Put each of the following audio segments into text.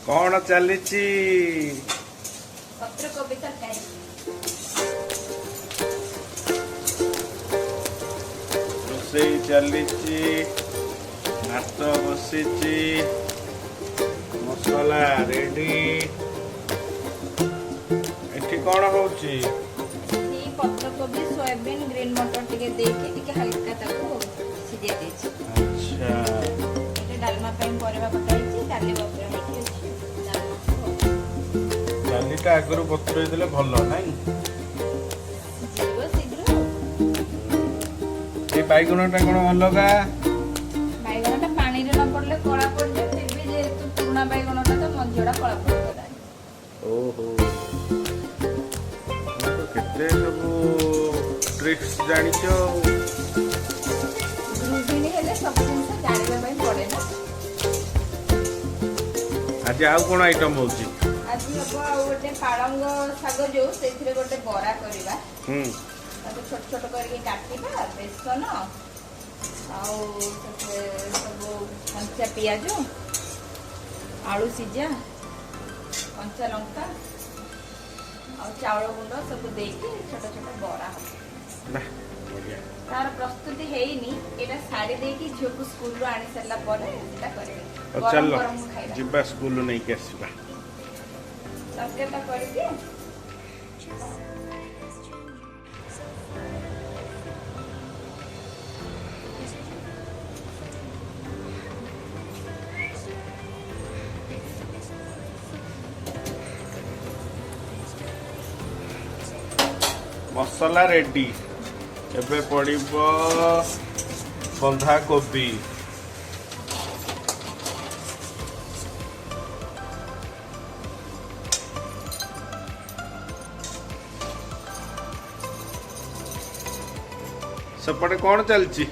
कौन चलीची पत्रकोबी तरकारी रोषेई चलीची भात बसीची मसला रेडी एठी कौन होची ये पत्रकोबी सोयाबीन ग्रीन मटर टिके देके टिके हल्का ताको सिजे देछि अच्छा एटे डालमा ପାଇଁ ପରିବା ପକାଇଛି ଡାଲି ବତୁରା ହେଇକି ଅଛି डालमा डालीटा आगରୁ ବତୁରେଇ ଦେଲେ ଭଲ ନାଇଁ जीव शीघ्र ए बाइगणटा कोन अलगा बाइगणटा पानी रे न पड़ले कळा पड़ जाए फिर भी जेहेतु पुराना बाइगणटा तो मझड़ा कळा पड़ गला ओहो तो केते सब ट्रिक्स जानिचो गृहिणी हेले सब जिनिस जानिबा ପାଇଁ पड़े ना आज आउ कोन आइटम होची आज हबो आ गोटे पालंग साग जो सेथिरे गोटे बरा करबा ताको छोट छोट करके काटिबा बेसन आउ सब कंचा पियाज आलू सिजा कंचा लंका आउ चावल गुंड सब देके छोट छोट बरा हो ना बढ़िया तार प्रस्तुति हेइनी एटा साड़ी देकी झियो को स्कूल रो आनी सरला परे एटा करे और चलो जिबा स्कूल नहीं के आसीबा सबकेटा करके मसला रेडी एबे पड़िबो बंधा कोबी सेपटे कौन चलची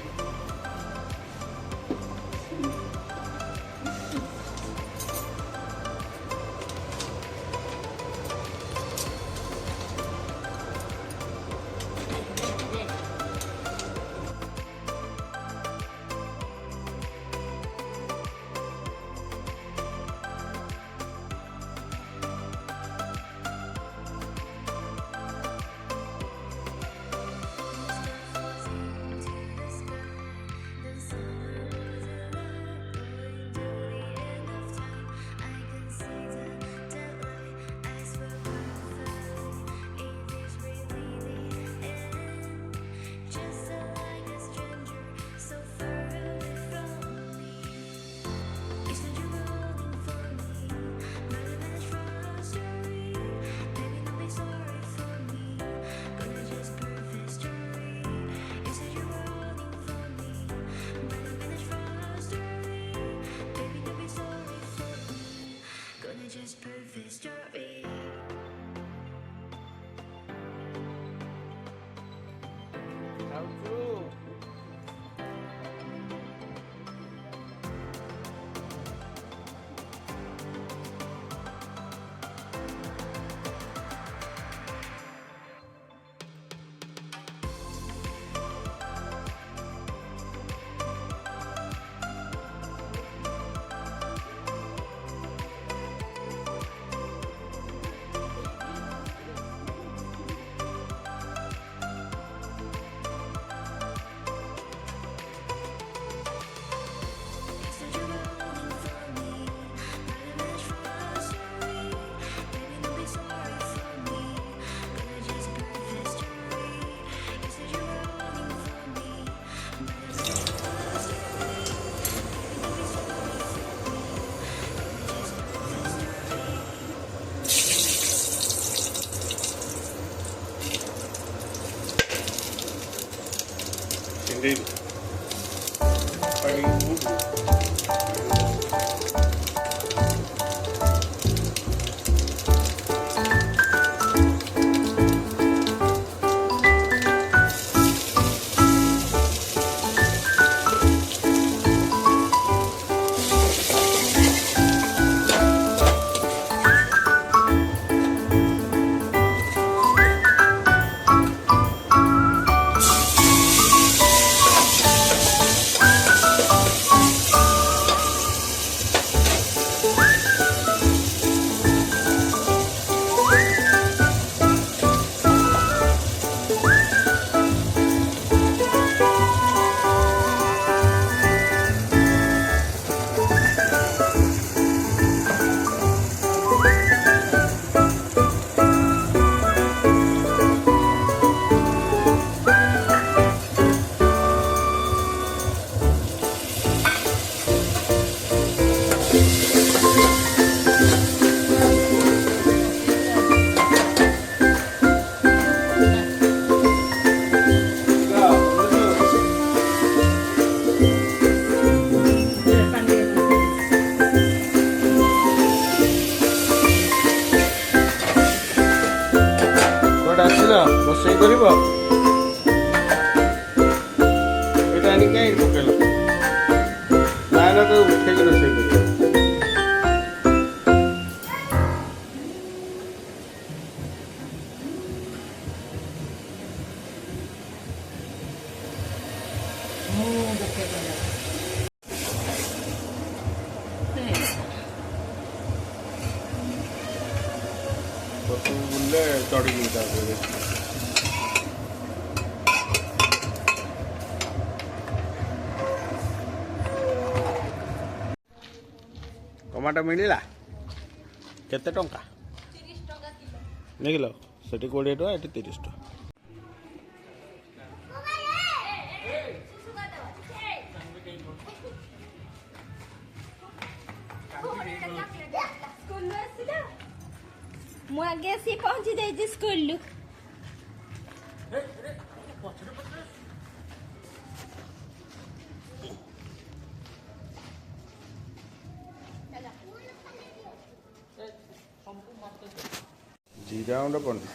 ଆସିଲ ରୋଷେଇ କରିବ ଏଇଟା ଆଣି କାହିଁକି ପକେଇଲ ନା ନା ତ ଉଠେଇକି ରୋଷେଇ କରିବ ପଛକୁ ବୁଲିଲେ ଚଢ଼ିଯିବି ତାପରେ ଟମାଟୋ ମିଳିଲା କେତେ ଟଙ୍କା 30 ଟଙ୍କା କିଲୋ ଦେଖିଲ ସେଠି 20 ଟଙ୍କା ଏଠି 30 ଟଙ୍କା ମୁଁ ଆଗେ ଆସି ପହଞ୍ଚି ଯାଇଛି ସ୍କୁଲରୁ ଜିରା ଗୁଣ୍ଡ ପଡୁନି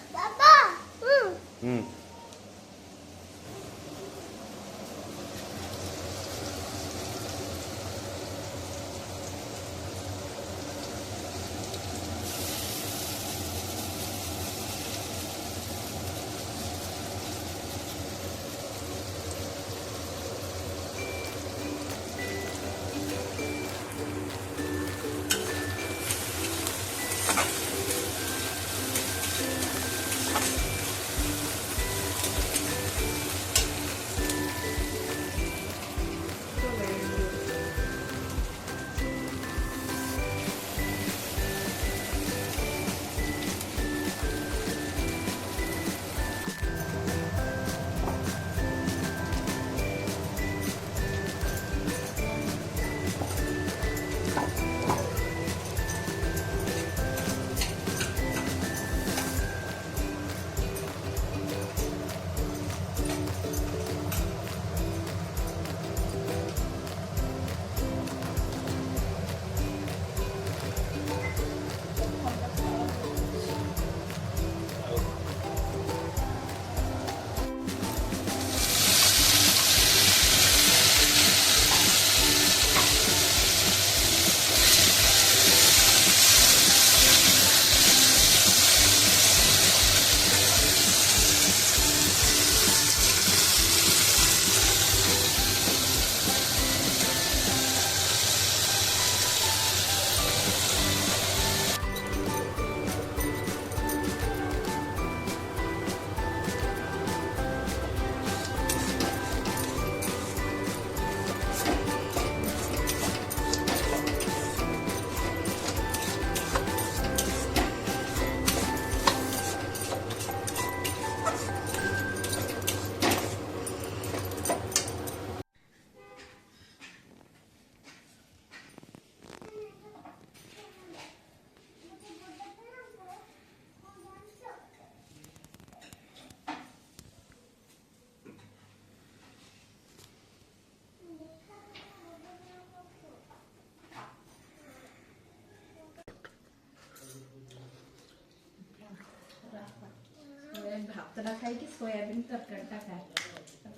ଭାତଟା ଖାଇକି ସୋୟାବିନ୍ ତରକାରୀଟା ଖାଏ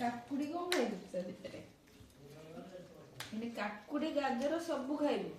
କାକୁଡି କଣ ଖାଇବୁ ତା ଭିତରେ କାକୁଡି ଗାଜର ସବୁ ଖାଇବୁ